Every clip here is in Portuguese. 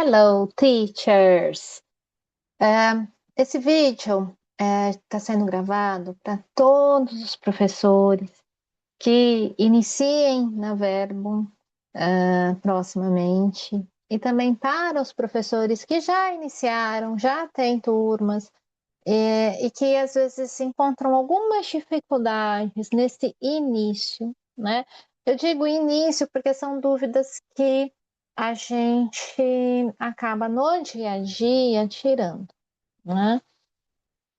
Hello, teachers! Esse vídeo está sendo gravado para todos os professores que iniciem na Verbum proximamente e também para os professores que já iniciaram, já têm turmas e que às vezes encontram algumas dificuldades nesse início, né? Eu digo início porque são dúvidas que a gente acaba no dia a dia tirando, né?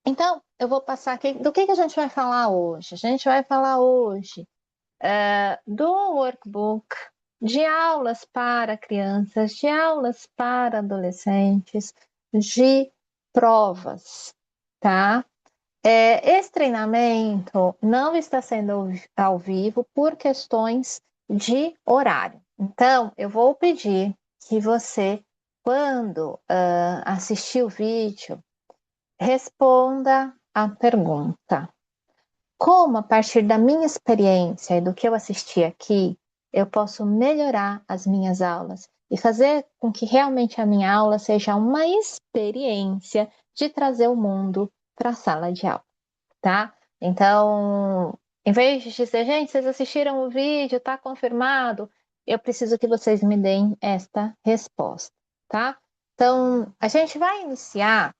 Então, eu vou passar aqui. Do que a gente vai falar hoje? A gente vai falar hoje do workbook, de aulas para crianças, de aulas para adolescentes, de provas, tá? Esse treinamento não está sendo ao vivo por questões de horário. Então, eu vou pedir que você, quando assistir o vídeo, responda a pergunta: como, a partir da minha experiência e do que eu assisti aqui, eu posso melhorar as minhas aulas e fazer com que realmente a minha aula seja uma experiência de trazer o mundo para a sala de aula, tá? Então, em vez de dizer, gente, vocês assistiram o vídeo, tá confirmado, eu preciso que vocês me deem esta resposta, tá? Então, a gente vai iniciar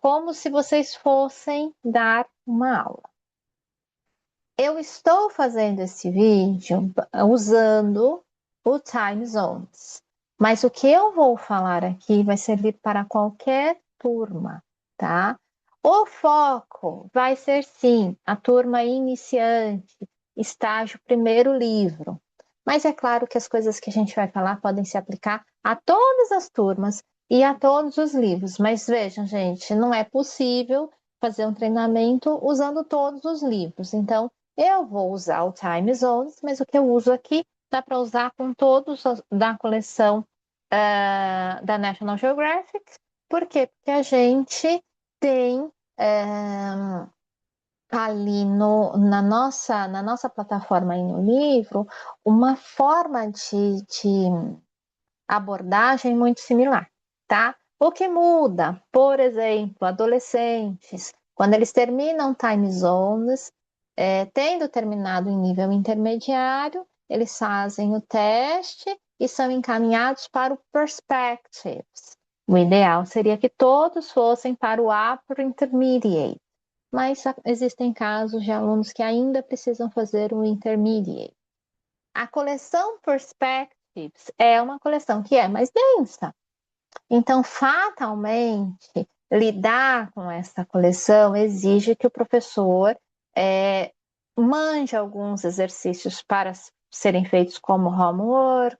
como se vocês fossem dar uma aula. Eu estou fazendo esse vídeo usando o Time Zones, mas o que eu vou falar aqui vai servir para qualquer turma, tá? O foco vai ser sim a turma iniciante, estágio primeiro livro. Mas é claro que as coisas que a gente vai falar podem se aplicar a todas as turmas e a todos os livros. Mas vejam, gente, não é possível fazer um treinamento usando todos os livros. Então, eu vou usar o Time Zones, mas o que eu uso aqui dá para usar com todos da coleção da National Geographic. Por quê? Porque a gente tem ali na nossa plataforma aí no livro uma forma de abordagem muito similar, tá? O que muda, por exemplo, adolescentes, quando eles terminam time zones, tendo terminado em nível intermediário, eles fazem o teste e são encaminhados para o Perspectives. O ideal seria que todos fossem para o Upper Intermediate, mas existem casos de alunos que ainda precisam fazer o Intermediate. A coleção Perspectives é uma coleção que é mais densa. Então, fatalmente, lidar com essa coleção exige que o professor mande alguns exercícios para serem feitos como homework,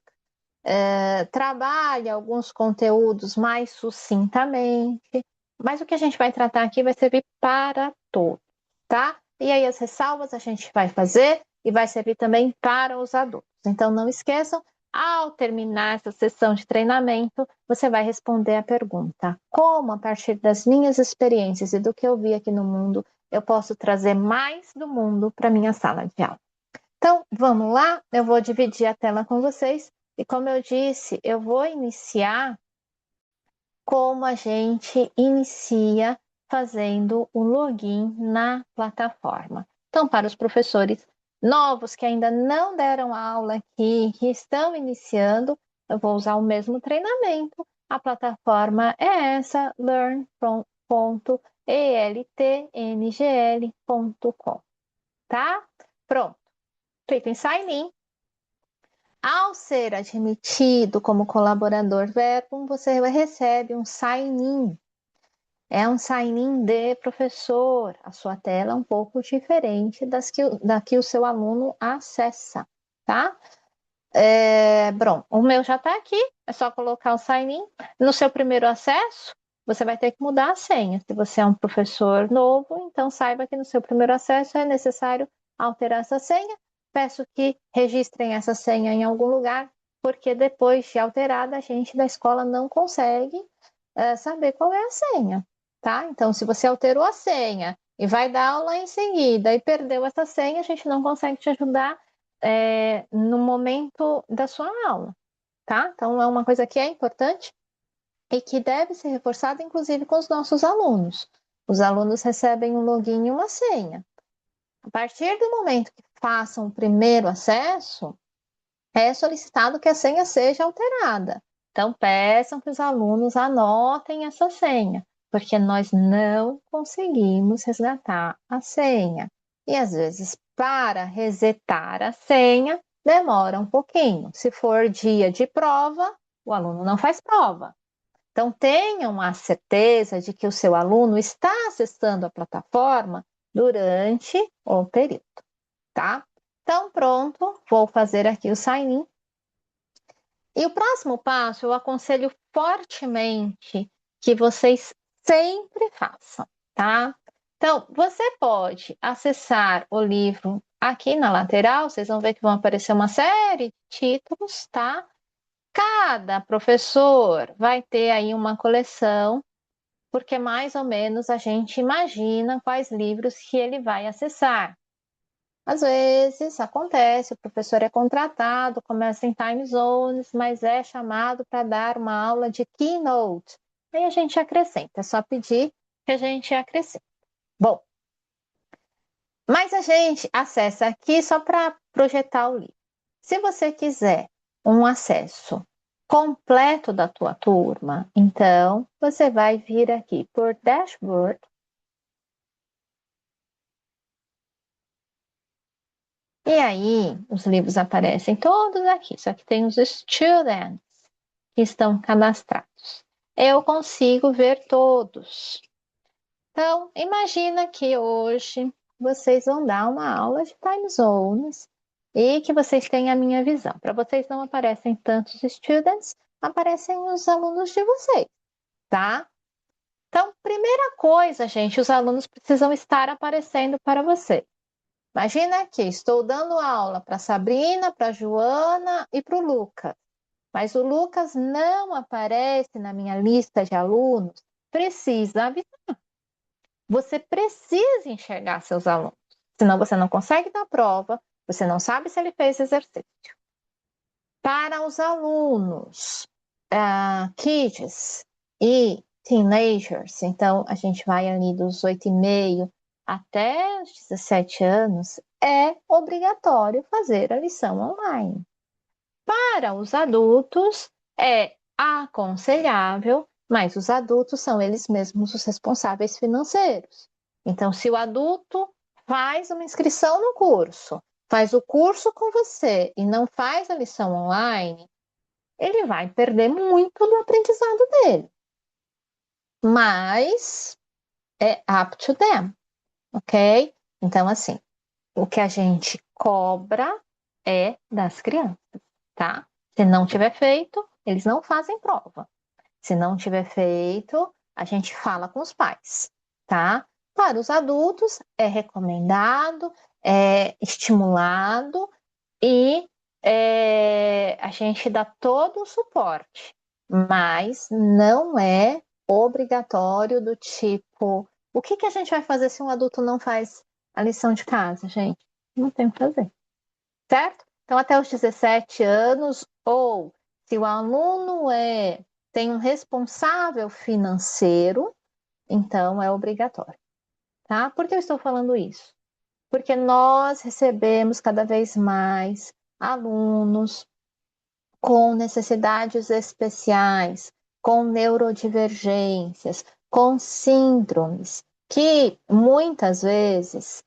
trabalhe alguns conteúdos mais sucintamente, mas o que a gente vai tratar aqui vai servir para todos, tá? E aí as ressalvas a gente vai fazer e vai servir também para os adultos. Então não esqueçam, ao terminar essa sessão de treinamento, você vai responder a pergunta: como, a partir das minhas experiências e do que eu vi aqui no mundo, eu posso trazer mais do mundo para minha sala de aula? Então, vamos lá, eu vou dividir a tela com vocês e, como eu disse, eu vou iniciar como a gente inicia fazendo o login na plataforma. Então, para os professores novos que ainda não deram aula aqui, que estão iniciando, eu vou usar o mesmo treinamento. A plataforma é essa, learn.eltngl.com, tá? Pronto. Clique em Sign In. Ao ser admitido como colaborador Verbum, você recebe um sign-in. É um sign-in de professor. A sua tela é um pouco diferente da que o seu aluno acessa, tá? Bom, o meu já está aqui, é só colocar o sign-in. No seu primeiro acesso, você vai ter que mudar a senha. Se você é um professor novo, então saiba que no seu primeiro acesso é necessário alterar essa senha. Peço que registrem essa senha em algum lugar, porque depois de alterada, a gente da escola não consegue saber qual é a senha, tá? Então, se você alterou a senha e vai dar aula em seguida e perdeu essa senha, a gente não consegue te ajudar no momento da sua aula, tá? Então, é uma coisa que é importante. e que deve ser reforçado, inclusive, com os nossos alunos. Os alunos recebem um login e uma senha. A partir do momento que façam o primeiro acesso, é solicitado que a senha seja alterada. Então, peçam que os alunos anotem essa senha, porque nós não conseguimos resgatar a senha. E, às vezes, para resetar a senha, demora um pouquinho. Se for dia de prova, o aluno não faz prova. Então, tenham a certeza de que o seu aluno está acessando a plataforma durante o período, tá? Então, pronto, vou fazer aqui o sign-in. E o próximo passo, eu aconselho fortemente que vocês sempre façam, tá? Então, você pode acessar o livro aqui na lateral, vocês vão ver que vão aparecer uma série de títulos, tá? Cada professor vai ter aí uma coleção, porque mais ou menos a gente imagina quais livros que ele vai acessar. Às vezes acontece, o professor é contratado, começa em time zones, mas é chamado para dar uma aula de keynote. Aí a gente acrescenta, é só pedir que a gente acrescente. Bom, mas a gente acessa aqui só para projetar o livro. Se você quiser um acesso completo da tua turma, então você vai vir aqui por Dashboard. E aí, os livros aparecem todos aqui, só que tem os students que estão cadastrados. Eu consigo ver todos. Então, imagina que hoje vocês vão dar uma aula de time zones e que vocês têm a minha visão. Para vocês não aparecem tantos students, aparecem os alunos de vocês, tá? Então, primeira coisa, gente, os alunos precisam estar aparecendo para você. Imagina que estou dando aula para a Sabrina, para a Joana e para o Lucas, mas o Lucas não aparece na minha lista de alunos. Precisa avisar. Você precisa enxergar seus alunos, senão você não consegue dar prova, você não sabe se ele fez exercício. Para os alunos, kids e teenagers, então a gente vai ali dos 8,5 até os 17 anos, é obrigatório fazer a lição online. Para os adultos, é aconselhável, mas os adultos são eles mesmos os responsáveis financeiros. Então, se o adulto faz uma inscrição no curso, faz o curso com você e não faz a lição online, ele vai perder muito do aprendizado dele. Mas é up to them, ok? Então, assim, o que a gente cobra é das crianças, tá? Se não tiver feito, eles não fazem prova. Se não tiver feito, a gente fala com os pais, tá? Para os adultos, é recomendado, é estimulado e a gente dá todo o suporte, mas não é obrigatório do tipo, o que que a gente vai fazer se um adulto não faz a lição de casa, gente? Não tem o que fazer, certo? Então, até os 17 anos, ou se o aluno tem um responsável financeiro, então é obrigatório, tá? Por que eu estou falando isso? Porque nós recebemos cada vez mais alunos com necessidades especiais, com neurodivergências, com síndromes, que muitas vezes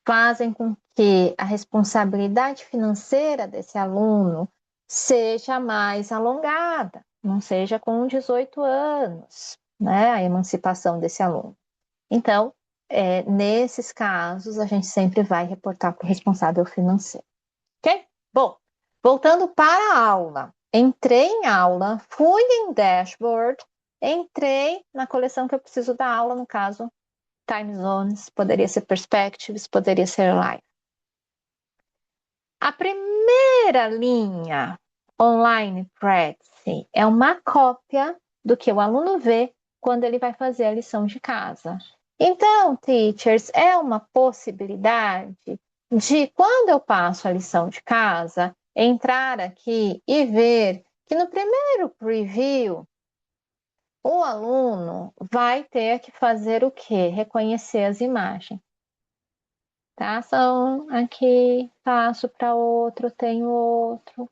fazem com que a responsabilidade financeira desse aluno seja mais alongada, não seja com 18 anos, né, a emancipação desse aluno. Então, nesses casos, a gente sempre vai reportar para o responsável financeiro. Ok? Bom, voltando para a aula. Entrei em aula, fui em dashboard, entrei na coleção que eu preciso da aula, no caso, time zones, poderia ser perspectives, poderia ser live. A primeira linha online Prezi é uma cópia do que o aluno vê quando ele vai fazer a lição de casa. Então, teachers, é uma possibilidade de, quando eu passo a lição de casa, entrar aqui e ver que no primeiro preview O aluno vai ter que fazer o quê? Reconhecer as imagens. Tá? São aqui, passo para outro, tenho outro.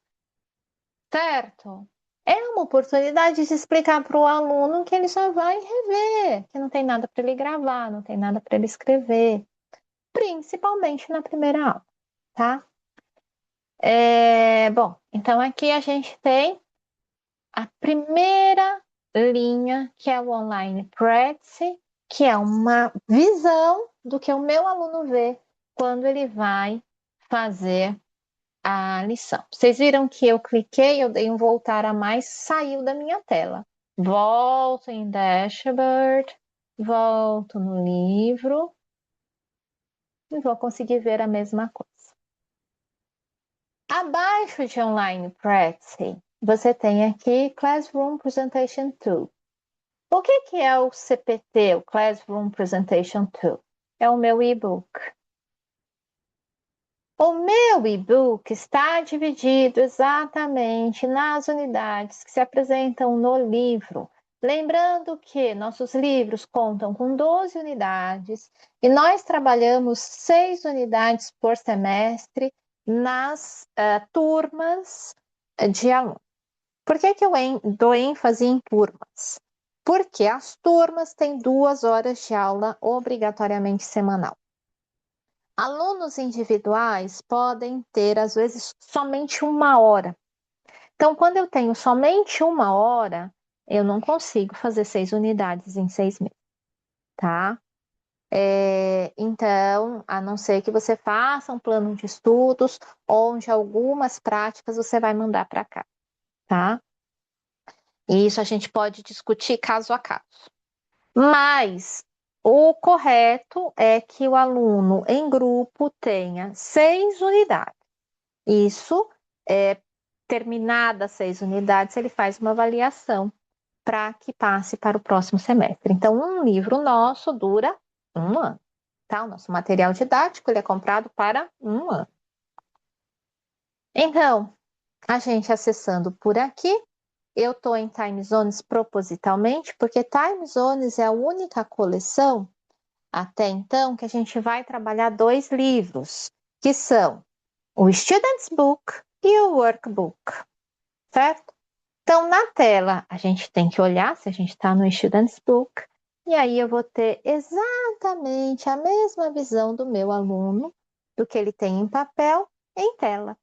Certo? É uma oportunidade de explicar para o aluno que ele só vai rever, que não tem nada para ele gravar, não tem nada para ele escrever, principalmente na primeira aula, tá? Bom, então aqui a gente tem a primeira linha, que é o online practice, que é uma visão do que o meu aluno vê quando ele vai fazer a lição. Vocês viram que eu cliquei, eu dei um voltar a mais, saiu da minha tela. Volto em dashboard, volto no livro e vou conseguir ver a mesma coisa. Abaixo de Online Practice, você tem aqui Classroom Presentation Tool. O que é o CPT, o Classroom Presentation Tool? É o meu e-book. O meu e-book está dividido exatamente nas unidades que se apresentam no livro. Lembrando que nossos livros contam com 12 unidades e nós trabalhamos 6 unidades por semestre nas turmas de alunos. Por que eu dou ênfase em turmas? Porque as turmas têm 2 horas de aula obrigatoriamente semanal. Alunos individuais podem ter, às vezes, somente 1 hora. Então, quando eu tenho somente 1 hora, eu não consigo fazer 6 unidades em 6 meses, tá? Então, a não ser que você faça um plano de estudos, onde algumas práticas você vai mandar para cá, tá? E isso a gente pode discutir caso a caso. Mas o correto é que o aluno em grupo tenha 6 unidades. Isso, terminadas 6 unidades, ele faz uma avaliação para que passe para o próximo semestre. Então, um livro nosso dura 1 ano, tá? O nosso material didático ele é comprado para 1 ano. Então, a gente acessando por aqui, eu estou em Time Zones propositalmente, porque Time Zones é a única coleção, até então, que a gente vai trabalhar 2 livros, que são o Student's Book e o Workbook, certo? Então, na tela, a gente tem que olhar se a gente está no Student's Book, e aí eu vou ter exatamente a mesma visão do meu aluno, do que ele tem em papel, em tela.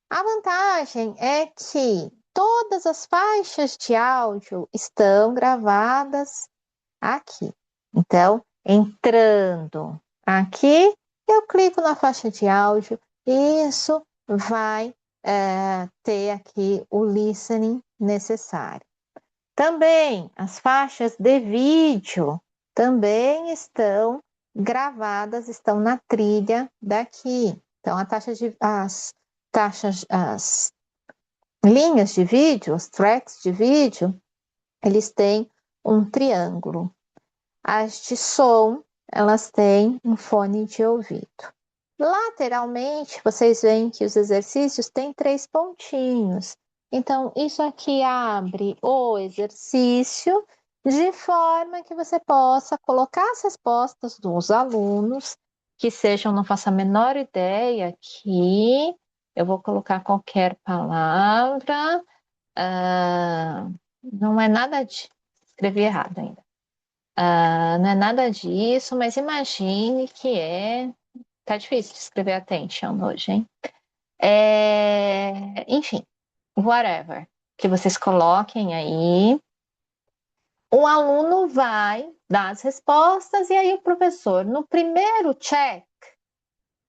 A vantagem é que todas as faixas de áudio estão gravadas aqui. Então, entrando aqui, eu clico na faixa de áudio e isso vai ter aqui o listening necessário. Também as faixas de vídeo também estão gravadas, estão na trilha daqui. Então, as linhas de vídeo, os tracks de vídeo, eles têm um triângulo. As de som, elas têm um fone de ouvido. Lateralmente, vocês veem que os exercícios têm 3 pontinhos. Então, isso aqui abre o exercício de forma que você possa colocar as respostas dos alunos, que sejam, não faço a menor ideia aqui. Eu vou colocar qualquer palavra. Não é nada de... Escrevi errado ainda. Não é nada disso, mas imagine que é. Tá difícil de escrever attention hoje, hein? Enfim, whatever. Que vocês coloquem aí. O aluno vai dar as respostas e aí o professor, no primeiro check,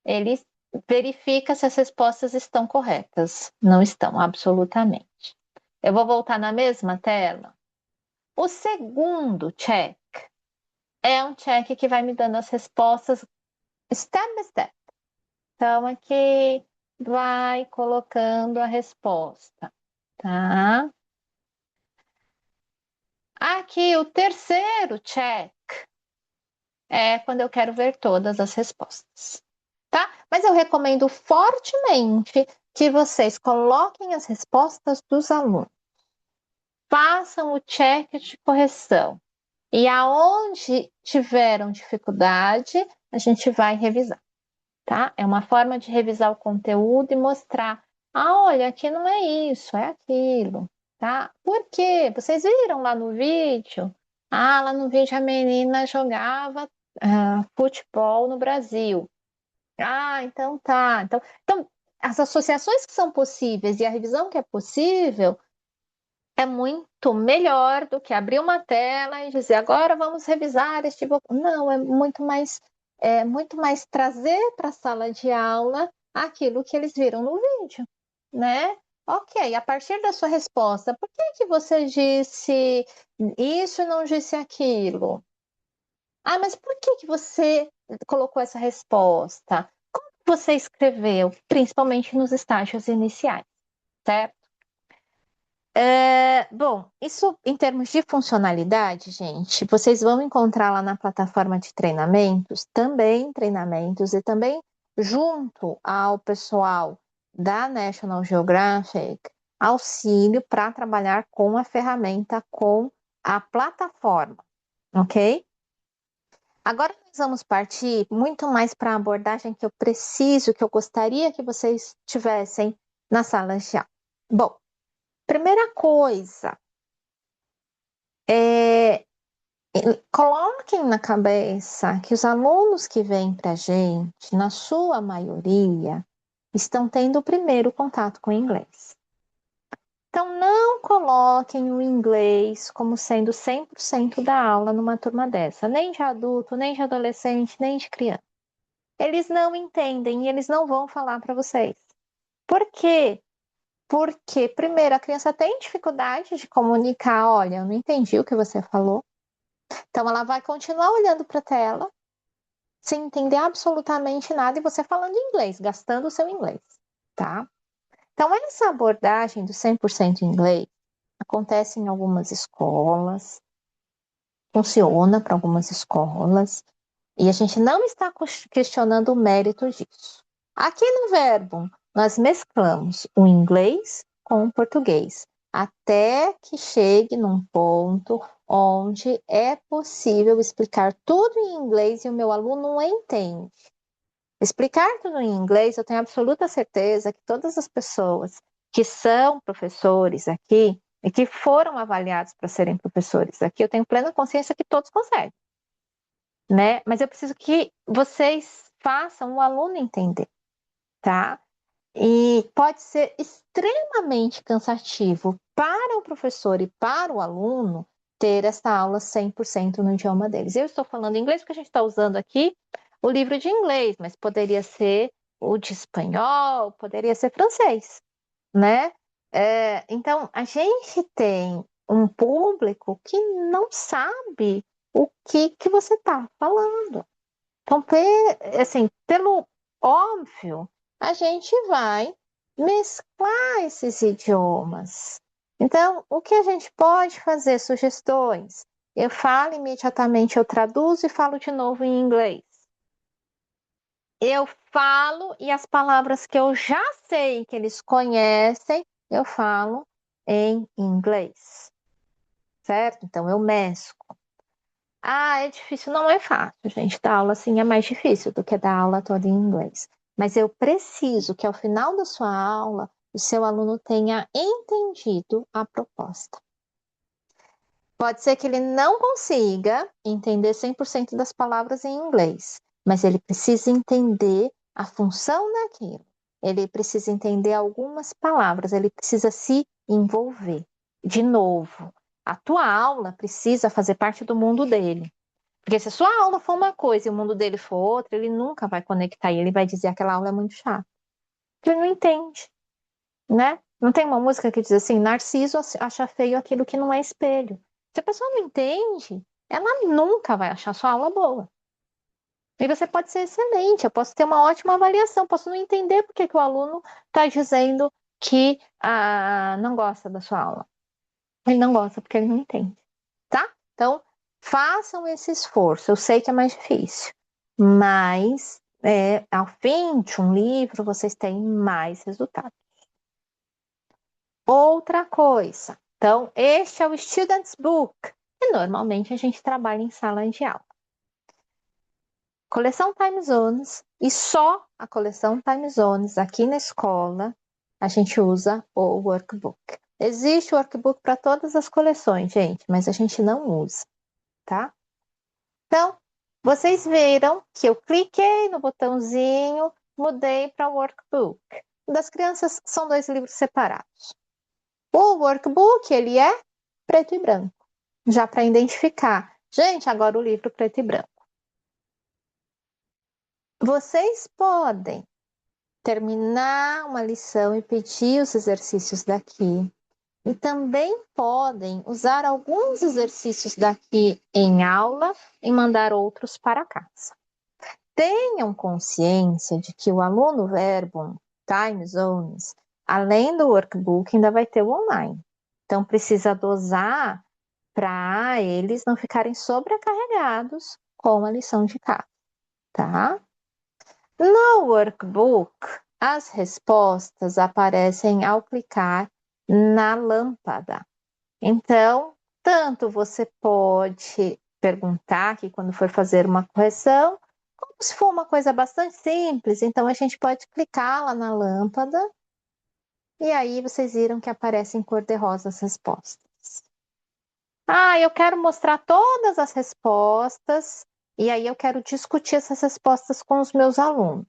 ele verifica se as respostas estão corretas. Não estão, absolutamente. Eu vou voltar na mesma tela. O segundo check é um check que vai me dando as respostas step by step. Então, aqui vai colocando a resposta, tá? Aqui, o terceiro check é quando eu quero ver todas as respostas, tá? Mas eu recomendo fortemente que vocês coloquem as respostas dos alunos. façam o check de correção. E aonde tiveram dificuldade, a gente vai revisar, tá? É uma forma de revisar o conteúdo e mostrar, olha, aqui não é isso, é aquilo, tá? Por quê? Vocês viram lá no vídeo? Lá no vídeo a menina jogava futebol no Brasil. Então tá. Então, as associações que são possíveis e a revisão que é possível é muito melhor do que abrir uma tela e dizer agora vamos revisar este tipo. Não, é muito mais trazer para a sala de aula aquilo que eles viram no vídeo, né? Ok, a partir da sua resposta, por que que você disse isso e não disse aquilo? Mas por que que você colocou essa resposta? Como você escreveu, principalmente nos estágios iniciais, certo? Bom, isso em termos de funcionalidade, gente, vocês vão encontrar lá na plataforma de treinamentos e também junto ao pessoal da National Geographic, auxílio para trabalhar com a ferramenta, com a plataforma, ok? Agora nós vamos partir muito mais para a abordagem que eu preciso, que eu gostaria que vocês tivessem na sala de aula. Bom, primeira coisa, é, coloquem na cabeça que os alunos que vêm para a gente, na sua maioria, estão tendo o primeiro contato com o inglês. Então, não coloquem o inglês como sendo 100% da aula numa turma dessa, nem de adulto, nem de adolescente, nem de criança. Eles não entendem e eles não vão falar para vocês. Por quê? Porque, primeiro, a criança tem dificuldade de comunicar, olha, eu não entendi o que você falou. Então, ela vai continuar olhando para a tela, sem entender absolutamente nada, e você falando inglês, gastando o seu inglês, tá? Então, essa abordagem do 100% inglês acontece em algumas escolas, funciona para algumas escolas, e a gente não está questionando o mérito disso. Aqui no Verbo, nós mesclamos o inglês com o português, até que chegue num ponto onde é possível explicar tudo em inglês e o meu aluno entende. Explicar tudo em inglês, eu tenho absoluta certeza que todas as pessoas que são professores aqui e que foram avaliados para serem professores aqui, eu tenho plena consciência que todos conseguem, né? Mas eu preciso que vocês façam o aluno entender, tá? E pode ser extremamente cansativo para o professor e para o aluno ter essa aula 100% no idioma deles. Eu estou falando inglês porque a gente está usando aqui o livro de inglês, mas poderia ser o de espanhol, poderia ser francês, né? Então, a gente tem um público que não sabe o que você está falando. Então, assim, pelo óbvio, a gente vai mesclar esses idiomas. Então, o que a gente pode fazer? Sugestões. Eu falo imediatamente, eu traduzo e falo de novo em inglês. Eu falo e as palavras que eu já sei que eles conhecem, eu falo em inglês, certo? Então, eu mesclo. É difícil, não é fácil, gente. Dar aula assim é mais difícil do que dar aula toda em inglês. Mas eu preciso que ao final da sua aula o seu aluno tenha entendido a proposta. Pode ser que ele não consiga entender 100% das palavras em inglês, mas ele precisa entender a função daquilo. Ele precisa entender algumas palavras, ele precisa se envolver. De novo, a tua aula precisa fazer parte do mundo dele. Porque se a sua aula for uma coisa e o mundo dele for outra, ele nunca vai conectar e ele vai dizer que aquela aula é muito chata. Porque ele não entende, né? Não tem uma música que diz assim, Narciso acha feio aquilo que não é espelho. Se a pessoa não entende, ela nunca vai achar sua aula boa. E você pode ser excelente, eu posso ter uma ótima avaliação, posso não entender porque que o aluno está dizendo que não gosta da sua aula. Ele não gosta porque ele não entende, tá? Então, façam esse esforço. Eu sei que é mais difícil, mas ao fim de um livro, vocês têm mais resultados. Outra coisa, Então, este é o Student's Book, e normalmente a gente trabalha em sala de aula. Coleção Time Zones, e só a coleção Time Zones aqui na escola, a gente usa o workbook. Existe o workbook para todas as coleções, gente, mas a gente não usa, tá? Então, vocês viram que eu cliquei no botãozinho, mudei para o workbook. O das crianças são 2 livros separados. O workbook, ele é preto e branco, já para identificar. Gente, agora o livro preto e branco. Vocês podem terminar uma lição e pedir os exercícios daqui. E também podem usar alguns exercícios daqui em aula e mandar outros para casa. Tenham consciência de que o aluno Verbum Time Zones, além do workbook, ainda vai ter o online. Então, precisa dosar para eles não ficarem sobrecarregados com a lição de casa, tá? No workbook, as respostas aparecem ao clicar na lâmpada. Então, tanto você pode perguntar que quando for fazer uma correção, como se for uma coisa bastante simples, então a gente pode clicar lá na lâmpada e aí vocês viram que aparecem em cor-de-rosa as respostas. Ah, eu quero mostrar todas as respostas e aí eu quero discutir essas respostas com os meus alunos.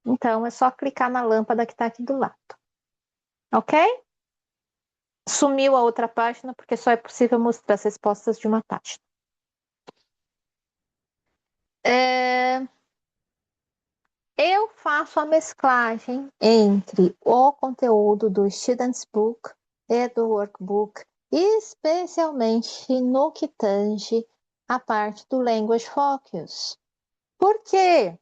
Então, é só clicar na lâmpada que está aqui do lado. Ok? Sumiu a outra página porque só é possível mostrar as respostas de uma página. Eu faço a mesclagem entre o conteúdo do Student's Book e do Workbook, especialmente no que tange a parte do Language Focus. Por quê?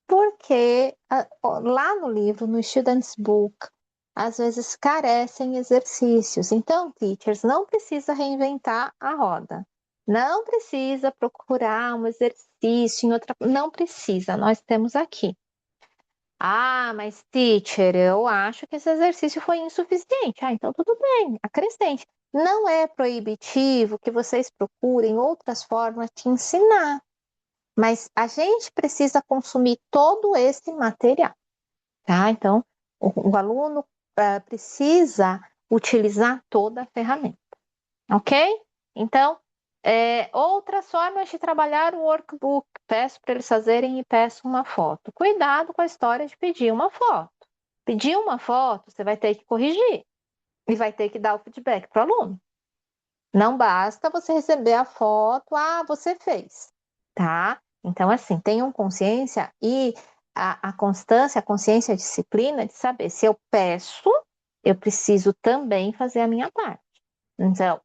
Porque lá no livro, no Student's Book, às vezes carecem exercícios. Então, teachers, não precisa reinventar a roda. Não precisa procurar um exercício em outra. Não precisa, nós temos aqui. Ah, mas teacher, eu acho que esse exercício foi insuficiente. Ah, então tudo bem, acrescente. Não é proibitivo que vocês procurem outras formas de ensinar, mas a gente precisa consumir todo esse material, tá? Então, o aluno precisa utilizar toda a ferramenta, ok? Então, outras formas de trabalhar o workbook. Peço para eles fazerem e peço uma foto. Cuidado com a história de pedir uma foto. Pedir uma foto, você vai ter que corrigir e vai ter que dar o feedback para o aluno. Não basta você receber a foto, ah, você fez, tá? Então, assim, tenham consciência e a constância, a consciência, a disciplina de saber se eu peço, eu preciso também fazer a minha parte. Então,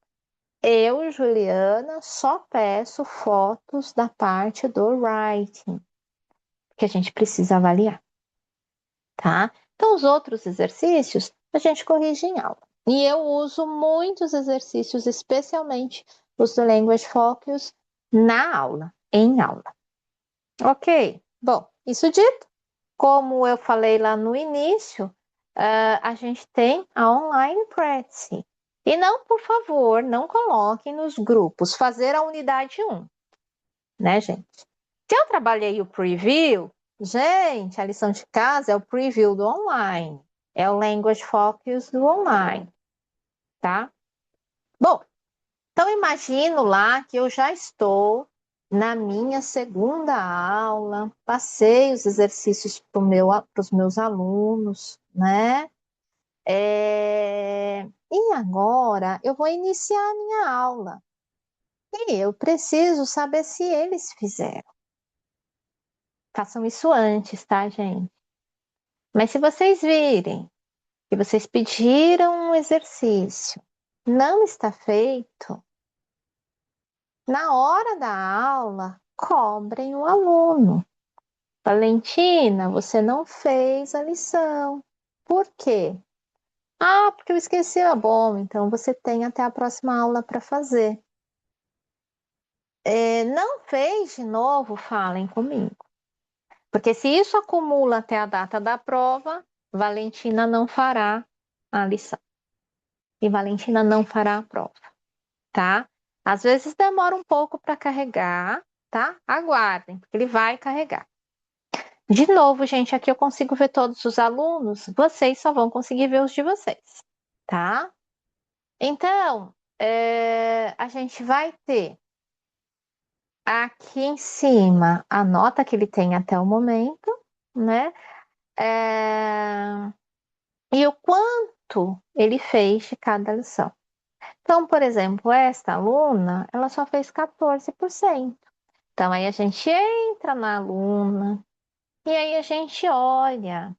eu, Juliana, só peço fotos da parte do writing, que a gente precisa avaliar, tá? Então, os outros exercícios a gente corrige em aula. E eu uso muitos exercícios, especialmente os do Language Focus, na aula, em aula. Ok? Bom, isso dito, como eu falei lá no início, a gente tem a online practice. E não, por favor, não coloquem nos grupos fazer a unidade 1, né, gente? Se eu trabalhei o preview, gente, a lição de casa é o preview do online, é o Language Focus do online, tá? Bom, então imagino lá que eu já estou na minha segunda aula, passei os exercícios para os meus alunos, né? E agora eu vou iniciar a minha aula. E eu preciso saber se eles fizeram. Façam isso antes, tá, gente? Mas se vocês virem que vocês pediram um exercício, não está feito, na hora da aula, cobrem o aluno. Valentina, você não fez a lição. Por quê? Ah, porque eu esqueci. Ah, bom, então você tem até a próxima aula para fazer. Não fez de novo, falem comigo. Porque se isso acumula até a data da prova, Valentina não fará a lição. e Valentina não fará a prova, tá? Às vezes demora um pouco para carregar, tá? Aguardem, porque ele vai carregar. De novo, gente, aqui eu consigo ver todos os alunos, vocês só vão conseguir ver os de vocês, tá? Então, a gente vai ter aqui em cima a nota que ele tem até o momento, né? É, E o quanto ele fez de cada lição. Então, por exemplo, esta aluna, ela só fez 14%. Então, aí a gente entra na aluna e aí a gente olha,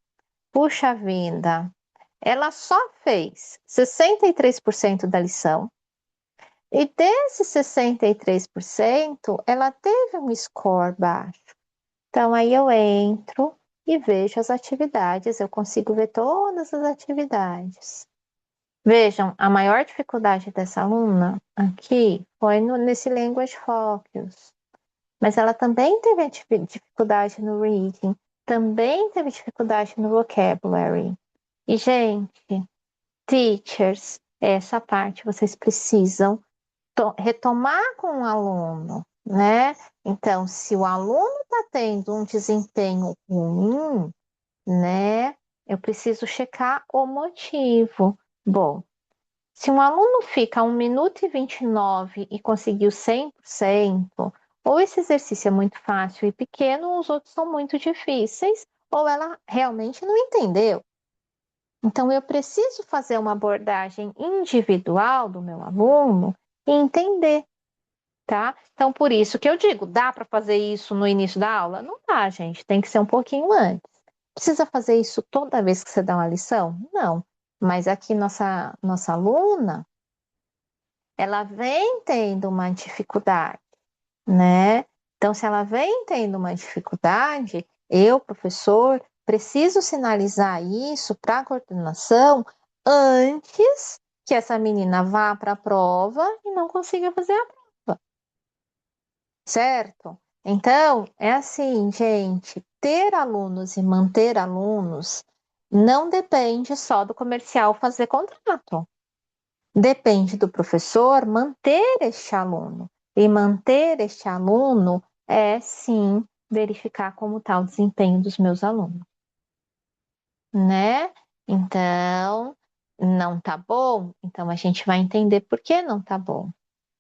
puxa vida, ela só fez 63% da lição. E desses 63%, ela teve um score baixo. Então, aí eu entro e vejo as atividades, eu consigo ver todas as atividades. Vejam, a maior dificuldade dessa aluna aqui foi nesse Language Focus. Mas ela também teve dificuldade no reading, também teve dificuldade no vocabulary. E, gente, teachers, essa parte vocês precisam retomar com o aluno, né? Então, se o aluno está tendo um desempenho ruim, né? Eu preciso checar o motivo. Bom, se um aluno fica 1 minuto e 29 e conseguiu 100%, ou esse exercício é muito fácil e pequeno, ou os outros são muito difíceis, ou ela realmente não entendeu. Então, eu preciso fazer uma abordagem individual do meu aluno e entender, tá? Então, por isso que eu digo, dá para fazer isso no início da aula? Não dá, gente, tem que ser um pouquinho antes. Precisa fazer isso toda vez que você dá uma lição? Não. Mas aqui nossa aluna, ela vem tendo uma dificuldade, né? Então, se ela vem tendo uma dificuldade, eu, professor, preciso sinalizar isso para a coordenação antes que essa menina vá para a prova e não consiga fazer a prova, certo? Então, é assim, gente, ter alunos e manter alunos não depende só do comercial fazer contrato. Depende do professor manter este aluno. E manter este aluno é, sim, verificar como está o desempenho dos meus alunos, né? Então, não tá bom? Então, a gente vai entender por que não tá bom,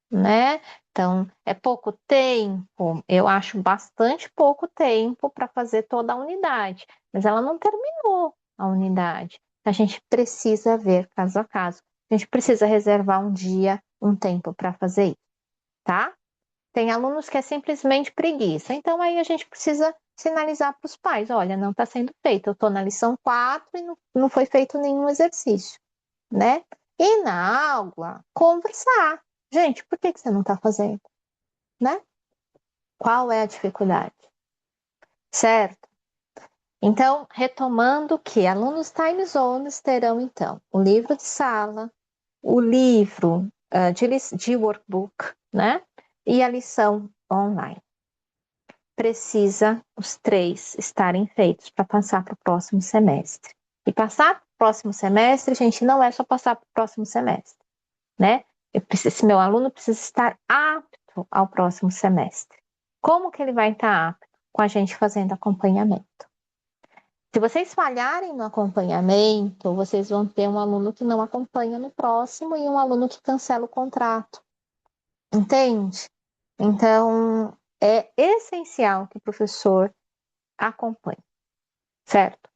né? Então, é pouco tempo? Eu acho bastante pouco tempo para fazer toda a unidade, mas ela não terminou a unidade. A gente precisa ver caso a caso. A gente precisa reservar um dia, um tempo para fazer isso, tá? Tem alunos que é simplesmente preguiça, então aí a gente precisa sinalizar para os pais: olha, não está sendo feito, eu estou na lição 4 e não foi feito nenhum exercício, né? E na aula, conversar. Gente, por que você não está fazendo? Né? Qual é a dificuldade? Certo? Então, retomando que alunos time zones terão, então, o livro de sala, o livro de workbook, né? E a lição online. Precisa os 3 estarem feitos para passar para o próximo semestre. E passar para o próximo semestre, gente, não é só passar para o próximo semestre, né? Esse meu aluno precisa estar apto ao próximo semestre. Como que ele vai estar apto? Com a gente fazendo acompanhamento. Se vocês falharem no acompanhamento, vocês vão ter um aluno que não acompanha no próximo e um aluno que cancela o contrato. Entende? Então, é essencial que o professor acompanhe, certo?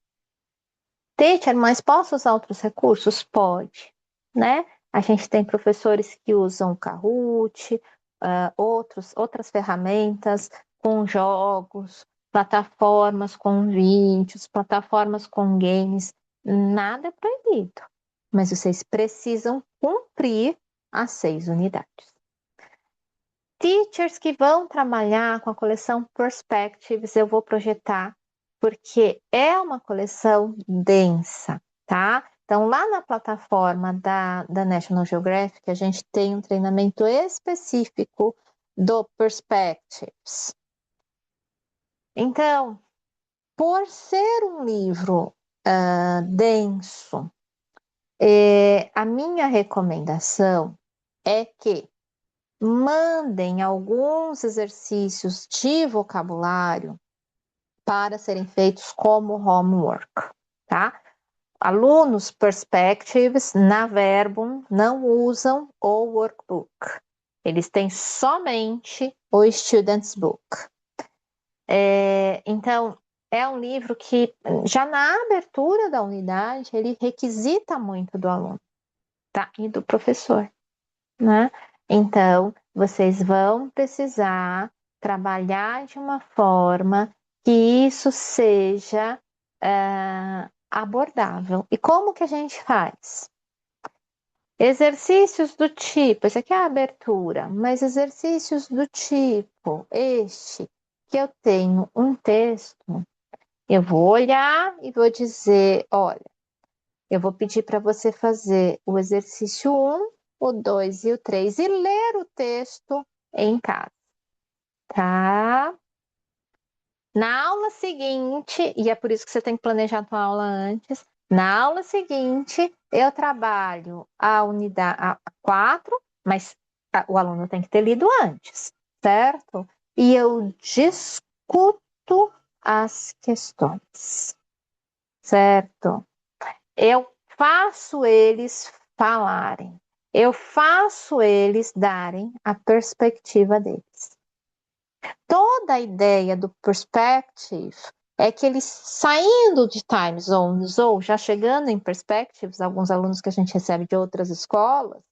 Teacher, mas posso usar outros recursos? Pode, né? A gente tem professores que usam o Kahoot, outras ferramentas com jogos, plataformas com vídeos, plataformas com games. Nada é proibido, mas vocês precisam cumprir as 6 unidades. Teachers que vão trabalhar com a coleção Perspectives, eu vou projetar, porque é uma coleção densa, tá? Então, lá na plataforma da National Geographic, a gente tem um treinamento específico do Perspectives. Então, por ser um livro denso, A minha recomendação é que mandem alguns exercícios de vocabulário para serem feitos como homework, tá? Alunos Perspectives na Verbum não usam o workbook. Eles têm somente o Student's Book. Então, é um livro que, já na abertura da unidade, ele requisita muito do aluno, tá? E do professor, né? Então, vocês vão precisar trabalhar de uma forma que isso seja abordável. E como que a gente faz? Exercícios do tipo, esse aqui é a abertura, mas exercícios do tipo este, que eu tenho um texto, eu vou olhar e vou dizer, olha, eu vou pedir para você fazer o exercício 1, o 2 e o 3 e ler o texto em casa, tá? Na aula seguinte, e é por isso que você tem que planejar a tua aula antes, na aula seguinte eu trabalho a unidade 4, mas o aluno tem que ter lido antes, certo? E eu discuto as questões, certo? Eu faço eles falarem, eu faço eles darem a perspectiva deles. Toda a ideia do perspective é que eles saindo de time zones ou já chegando em perspectives, alguns alunos que a gente recebe de outras escolas,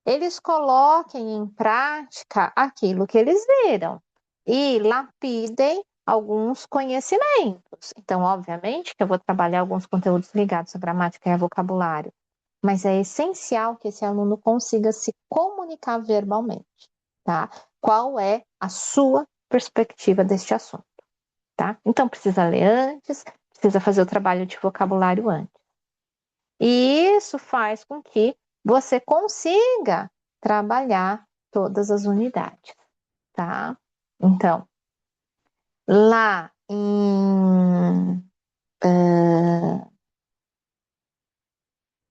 eles coloquem em prática aquilo que eles viram e lapidem alguns conhecimentos. Então, obviamente, que eu vou trabalhar alguns conteúdos ligados à gramática e a vocabulário, mas é essencial que esse aluno consiga se comunicar verbalmente, tá? Qual é a sua perspectiva deste assunto, tá? Então, precisa ler antes, precisa fazer o trabalho de vocabulário antes. E isso faz com que você consiga trabalhar todas as unidades, tá? Então, lá em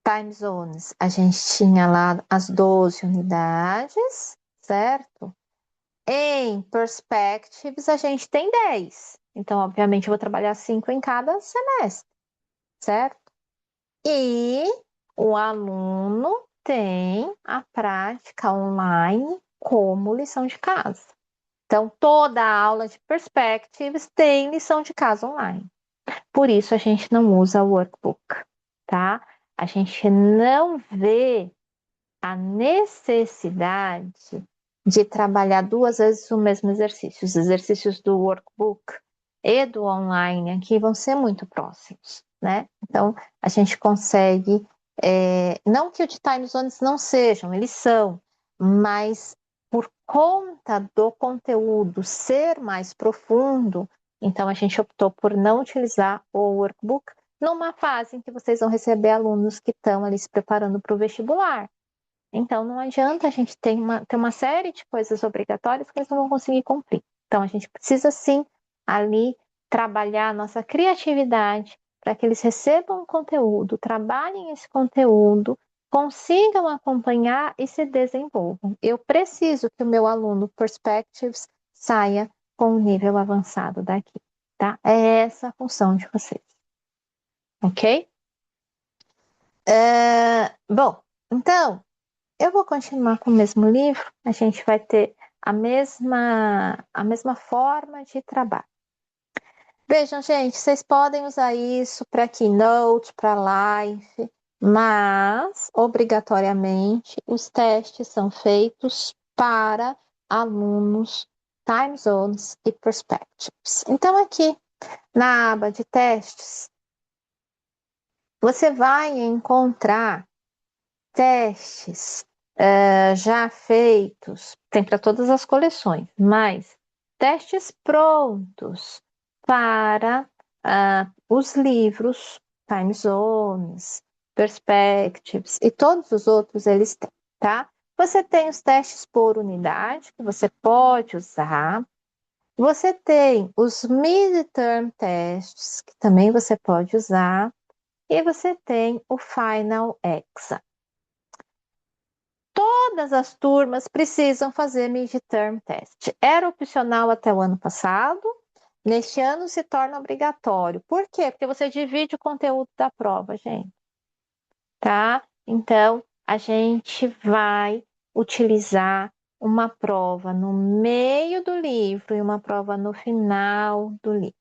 time zones, a gente tinha lá as 12 unidades, certo? Em perspectives, a gente tem 10. Então, obviamente, eu vou trabalhar 5 em cada semestre, certo? E o aluno tem a prática online como lição de casa. Então, toda a aula de perspectives tem lição de casa online. Por isso, a gente não usa o workbook, tá? A gente não vê a necessidade de trabalhar 2 vezes o mesmo exercício. Os exercícios do workbook e do online aqui vão ser muito próximos, né? Então, a gente consegue, não que o de time zones não sejam, eles são, mas por conta do conteúdo ser mais profundo, então a gente optou por não utilizar o workbook numa fase em que vocês vão receber alunos que estão ali se preparando para o vestibular. Então, não adianta a gente ter uma série de coisas obrigatórias que eles não vão conseguir cumprir. Então, a gente precisa sim ali trabalhar a nossa criatividade para que eles recebam o conteúdo, trabalhem esse conteúdo, consigam acompanhar e se desenvolvam. Eu preciso que o meu aluno Perspectives saia com um nível avançado daqui, tá? É essa a função de vocês, ok? Bom, então, eu vou continuar com o mesmo livro, a gente vai ter a mesma forma de trabalho. Vejam, gente, vocês podem usar isso para Keynote, para Live, mas, obrigatoriamente, os testes são feitos para alunos Time Zones e Perspectives. Então, aqui na aba de testes, você vai encontrar testes já feitos, tem para todas as coleções, mas testes prontos para os livros, Time Zones, Perspectives e todos os outros eles têm, tá? Você tem os testes por unidade, que você pode usar. Você tem os midterm tests, que também você pode usar. e você tem o Final Exam. Todas as turmas precisam fazer midterm test. Era opcional até o ano passado, neste ano se torna obrigatório. Por quê? Porque você divide o conteúdo da prova, gente. Tá? Então, a gente vai utilizar uma prova no meio do livro e uma prova no final do livro.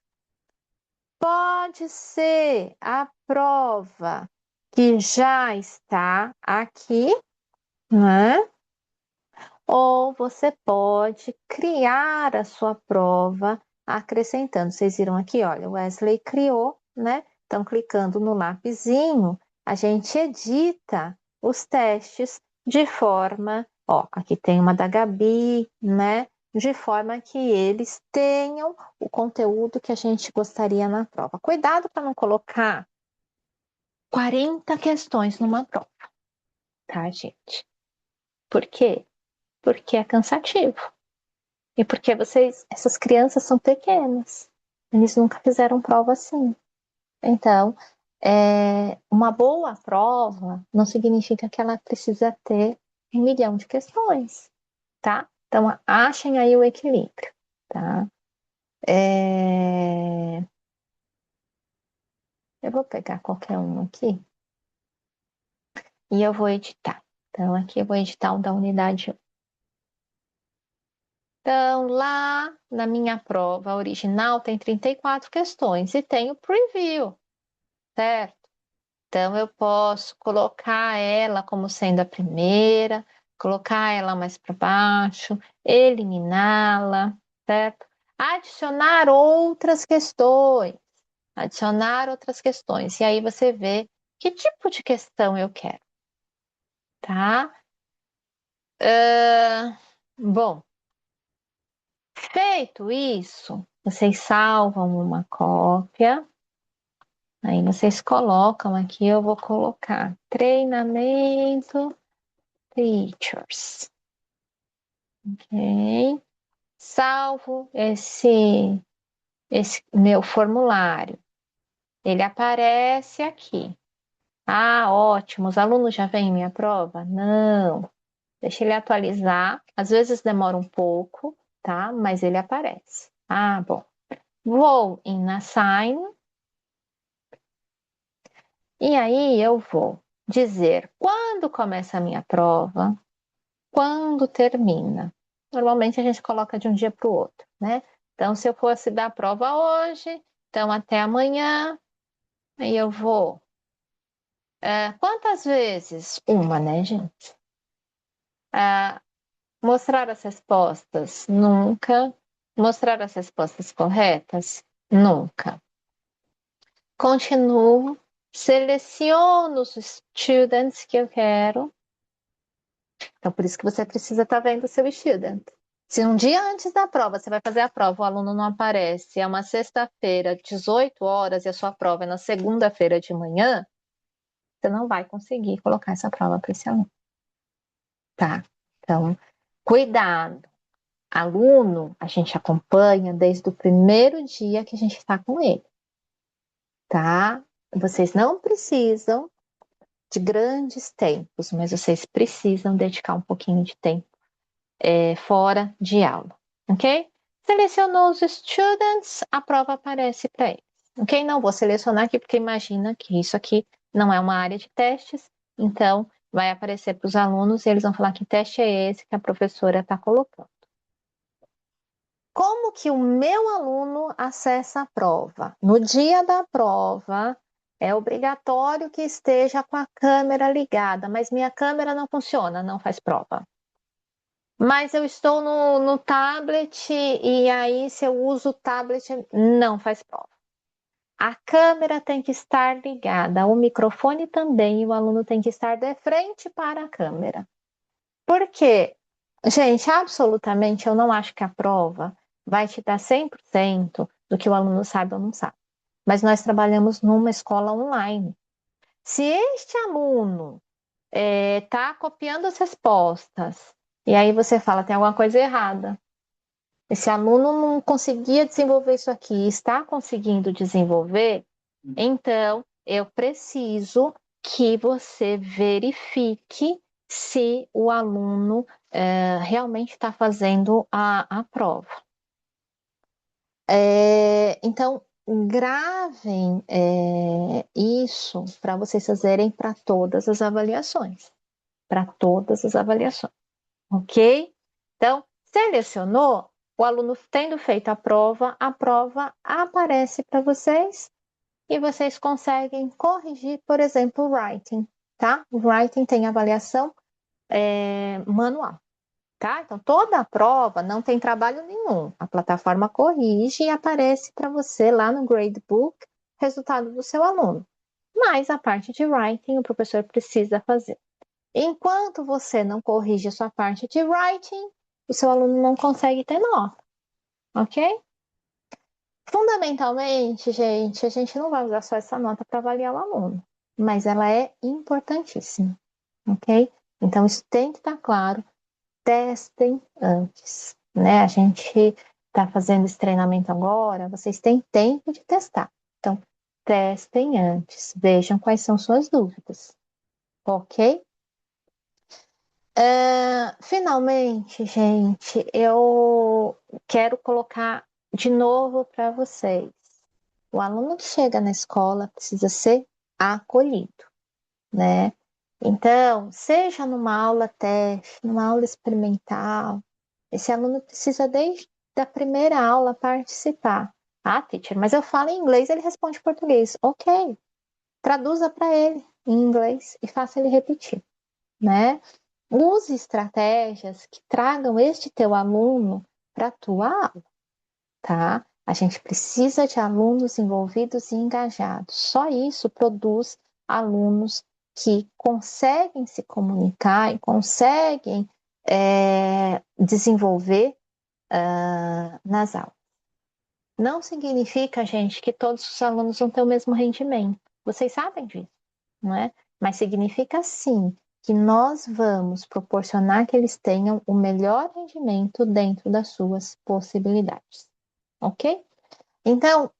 Pode ser a prova que já está aqui, né? Ou você pode criar a sua prova acrescentando. Vocês viram aqui, olha, o Wesley criou, né? Então, clicando no lapisinho, a gente edita os testes de forma, ó, aqui tem uma da Gabi, né? De forma que eles tenham o conteúdo que a gente gostaria na prova. Cuidado para não colocar 40 questões numa prova, tá, gente? Por quê? Porque é cansativo. E porque essas crianças são pequenas. Eles nunca fizeram prova assim. Então, uma boa prova não significa que ela precisa ter 1 milhão de questões, tá? Então, achem aí o equilíbrio, tá? Eu vou pegar qualquer um aqui e eu vou editar. Então, aqui eu vou editar o da unidade 1. Então, lá na minha prova original tem 34 questões e tem o preview, certo? Então, eu posso colocar ela como sendo a primeira, colocar ela mais para baixo, eliminá-la, certo? Adicionar outras questões. E aí você vê que tipo de questão eu quero, tá? Bom, feito isso, vocês salvam uma cópia. Aí vocês colocam aqui, eu vou colocar treinamento teachers. Ok? Salvo esse meu formulário. Ele aparece aqui. Ah, ótimo. Os alunos já veem minha prova? Não. Deixa ele atualizar. Às vezes demora um pouco, tá? Mas ele aparece. Ah, bom. Vou em Assign. E aí eu vou dizer quando começa a minha prova, quando termina. Normalmente a gente coloca de um dia para o outro, né? Então, se eu fosse dar a prova hoje, então até amanhã, aí eu vou. Quantas vezes? Uma, né, gente? Mostrar as respostas? Nunca. Mostrar as respostas corretas? Nunca. Continuo, seleciono os students que eu quero. Então, por isso que você precisa estar vendo o seu student. Se um dia antes da prova, você vai fazer a prova, o aluno não aparece, é uma sexta-feira, 18 horas, e a sua prova é na segunda-feira de manhã, você não vai conseguir colocar essa prova para esse aluno. Tá? Então, cuidado. Aluno, a gente acompanha desde o primeiro dia que a gente está com ele. Tá? Vocês não precisam de grandes tempos, mas vocês precisam dedicar um pouquinho de tempo fora de aula, ok? Selecionou os students, a prova aparece para eles, ok? Não vou selecionar aqui porque imagina que isso aqui não é uma área de testes, então vai aparecer para os alunos e eles vão falar que teste é esse que a professora está colocando. Como que o meu aluno acessa a prova? No dia da prova, é obrigatório que esteja com a câmera ligada, mas minha câmera não funciona, não faz prova. Mas eu estou no tablet e aí se eu uso o tablet, não faz prova. A câmera tem que estar ligada, o microfone também, e o aluno tem que estar de frente para a câmera. Por quê? Gente, absolutamente eu não acho que a prova vai te dar 100% do que o aluno sabe ou não sabe. Mas nós trabalhamos numa escola online. Se este aluno está copiando as respostas, e aí você fala, tem alguma coisa errada. Esse aluno não conseguia desenvolver isso aqui, está conseguindo desenvolver, então eu preciso que você verifique se o aluno realmente está fazendo a prova. Então, gravem isso para vocês fazerem para todas as avaliações. Para todas as avaliações, ok? Então, selecionou, o aluno tendo feito a prova aparece para vocês e vocês conseguem corrigir, por exemplo, o writing, tá? O writing tem avaliação manual. Tá? Então, toda a prova não tem trabalho nenhum. A plataforma corrige e aparece para você lá no gradebook resultado do seu aluno. Mas a parte de writing o professor precisa fazer. Enquanto você não corrige a sua parte de writing, o seu aluno não consegue ter nota. Ok? Fundamentalmente, gente, a gente não vai usar só essa nota para avaliar o aluno, mas ela é importantíssima. Ok? Então, isso tem que estar claro. Testem antes, né? A gente está fazendo esse treinamento agora, vocês têm tempo de testar. Então, testem antes, vejam quais são suas dúvidas, ok? Finalmente, gente, eu quero colocar de novo para vocês. O aluno que chega na escola precisa ser acolhido, né? Então, seja numa aula teste, numa aula experimental, esse aluno precisa, desde a primeira aula, participar. Ah, teacher, mas eu falo em inglês, ele responde em português. Ok, traduza para ele em inglês e faça ele repetir, né? Use estratégias que tragam este teu aluno para a tua aula, tá? A gente precisa de alunos envolvidos e engajados. Só isso produz alunos que conseguem se comunicar e conseguem desenvolver nas aulas. Não significa, gente, que todos os alunos vão ter o mesmo rendimento. Vocês sabem disso, não é? Mas significa sim que nós vamos proporcionar que eles tenham o melhor rendimento dentro das suas possibilidades, ok? Então,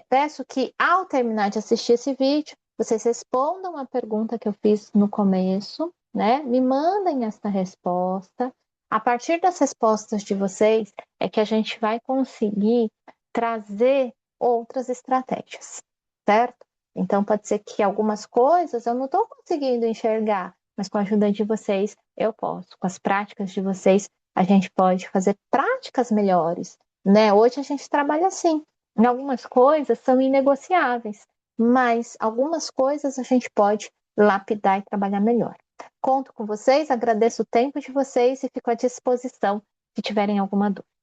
peço que ao terminar de assistir esse vídeo, vocês respondam a pergunta que eu fiz no começo, né? Me mandem essa resposta. A partir das respostas de vocês é que a gente vai conseguir trazer outras estratégias, certo? Então, pode ser que algumas coisas eu não estou conseguindo enxergar, mas com a ajuda de vocês eu posso. Com as práticas de vocês, a gente pode fazer práticas melhores, né? Hoje a gente trabalha assim. Em algumas coisas são inegociáveis, mas algumas coisas a gente pode lapidar e trabalhar melhor. Conto com vocês, agradeço o tempo de vocês e fico à disposição se tiverem alguma dúvida.